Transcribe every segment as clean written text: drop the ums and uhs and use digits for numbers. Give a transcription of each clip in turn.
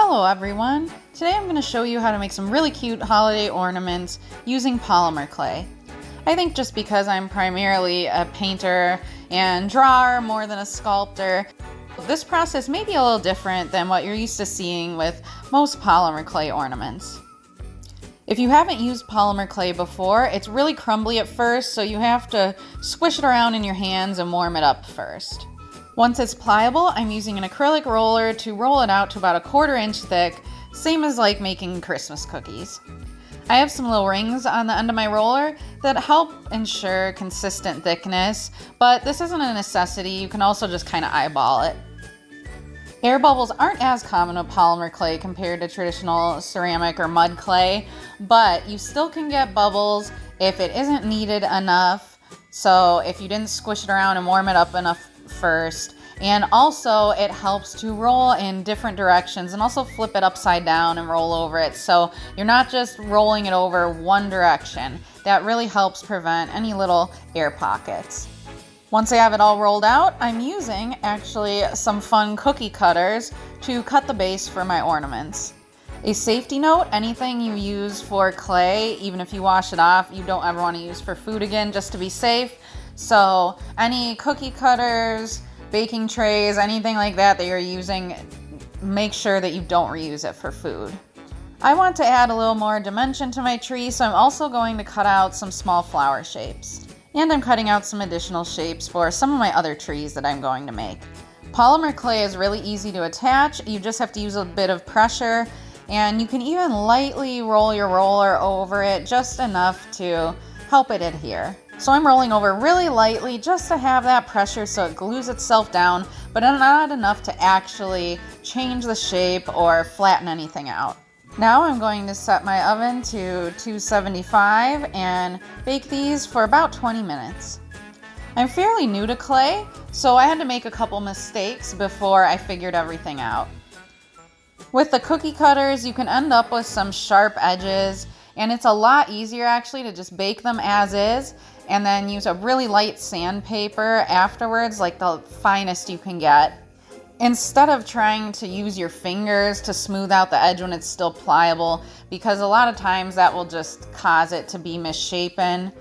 Hello everyone! Today I'm going to show you how to make some really cute holiday ornaments using polymer clay. I think just because I'm primarily a painter and drawer more than a sculptor, this process may be a little different than what you're used to seeing with most polymer clay ornaments. If you haven't used polymer clay before, it's really crumbly at first, so you have to squish it around in your hands and warm it up first. Once it's pliable, I'm using an acrylic roller to roll it out to about 1/4 inch thick, same as like making Christmas cookies. I have some little rings on the end of my roller that help ensure consistent thickness, but this isn't a necessity. You can also just kind of eyeball it. Air bubbles aren't as common with polymer clay compared to traditional ceramic or mud clay, but you still can get bubbles if it isn't kneaded enough. So if you didn't squish it around and warm it up enough first, and also it helps to roll in different directions and also flip it upside down and roll over it, so you're not just rolling it over one direction. That really helps prevent any little air pockets. Once I have it all rolled out, I'm using actually some fun cookie cutters to cut the base for my ornaments. A safety note, anything you use for clay, even if you wash it off, you don't ever want to use for food again, just to be safe. So any cookie cutters, baking trays, anything like that you're using, make sure that you don't reuse it for food. I want to add a little more dimension to my tree, so I'm also going to cut out some small flower shapes. And I'm cutting out some additional shapes for some of my other trees that I'm going to make. Polymer clay is really easy to attach. You just have to use a bit of pressure, and you can even lightly roll your roller over it, just enough to help it adhere. So I'm rolling over really lightly just to have that pressure so it glues itself down, but not enough to actually change the shape or flatten anything out. Now I'm going to set my oven to 275 and bake these for about 20 minutes. I'm fairly new to clay, so I had to make a couple mistakes before I figured everything out. With the cookie cutters, you can end up with some sharp edges, and it's a lot easier actually to just bake them as is and then use a really light sandpaper afterwards, like the finest you can get, instead of trying to use your fingers to smooth out the edge when it's still pliable, because a lot of times that will just cause it to be misshapen.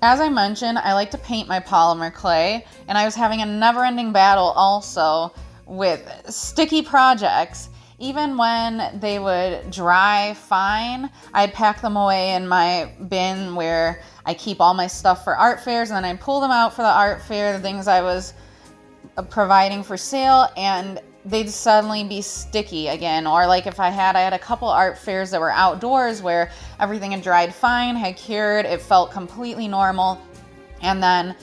As I mentioned, I like to paint my polymer clay, and I was having a never-ending battle also with sticky projects. Even when they would dry fine, I'd pack them away in my bin where I keep all my stuff for art fairs, and then I'd pull them out for the art fair, the things I was providing for sale, and they'd suddenly be sticky again. Or like if I had a couple art fairs that were outdoors where everything had dried fine, had cured, it felt completely normal. And then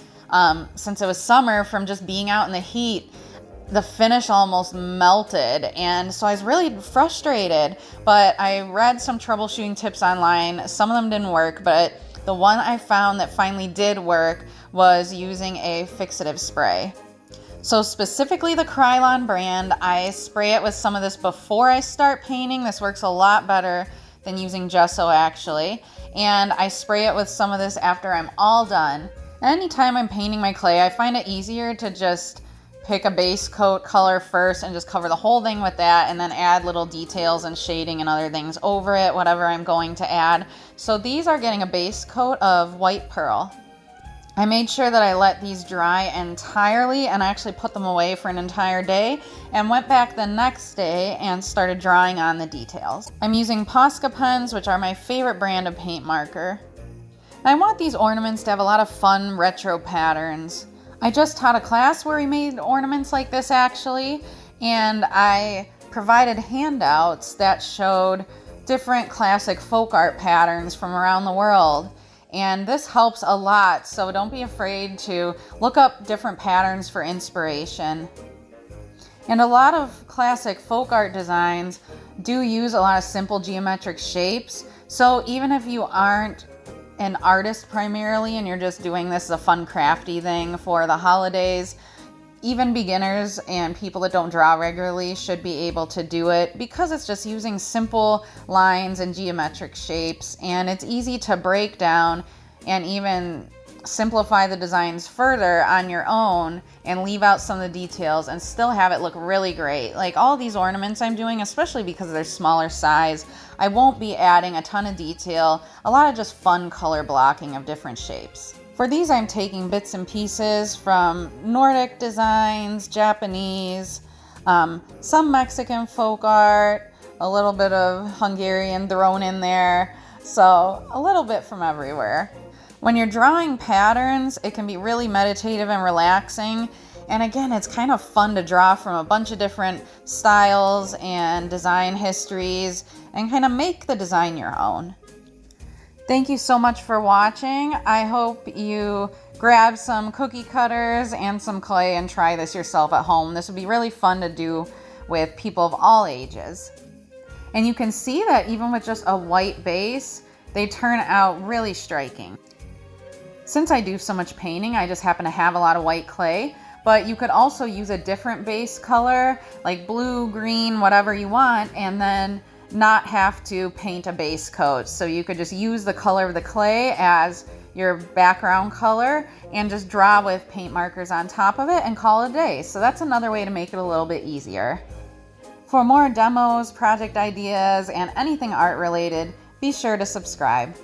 since it was summer, from just being out in the heat, the finish almost melted, and so I was really frustrated. But I read some troubleshooting tips online. Some of them didn't work, but the one I found that finally did work was using a fixative spray. So specifically the Krylon brand, I spray it with some of this before I start painting. This works a lot better than using gesso actually. And I spray it with some of this after I'm all done. Anytime I'm painting my clay, I find it easier to just pick a base coat color first and just cover the whole thing with that, and then add little details and shading and other things over it, whatever I'm going to add. So these are getting a base coat of white pearl. I made sure that I let these dry entirely, and I actually put them away for an entire day and went back the next day and started drawing on the details. I'm using Posca pens, which are my favorite brand of paint marker. I want these ornaments to have a lot of fun retro patterns. I just taught a class where we made ornaments like this actually, and I provided handouts that showed different classic folk art patterns from around the world. And this helps a lot, so don't be afraid to look up different patterns for inspiration. And a lot of classic folk art designs do use a lot of simple geometric shapes, so even if you aren't an artist primarily and you're just doing this as a fun crafty thing for the holidays, even beginners and people that don't draw regularly should be able to do it, because it's just using simple lines and geometric shapes, and it's easy to break down and even simplify the designs further on your own and leave out some of the details and still have it look really great. Like all these ornaments I'm doing, especially because they're smaller size, I won't be adding a ton of detail, a lot of just fun color blocking of different shapes. For these, I'm taking bits and pieces from Nordic designs, Japanese, some Mexican folk art, a little bit of Hungarian thrown in there, so a little bit from everywhere. When you're drawing patterns, it can be really meditative and relaxing. And again, it's kind of fun to draw from a bunch of different styles and design histories and kind of make the design your own. Thank you so much for watching. I hope you grab some cookie cutters and some clay and try this yourself at home. This would be really fun to do with people of all ages. And you can see that even with just a white base, they turn out really striking. Since I do so much painting, I just happen to have a lot of white clay, but you could also use a different base color, like blue, green, whatever you want, and then not have to paint a base coat. So you could just use the color of the clay as your background color and just draw with paint markers on top of it and call it a day. So that's another way to make it a little bit easier. For more demos, project ideas, and anything art related, be sure to subscribe.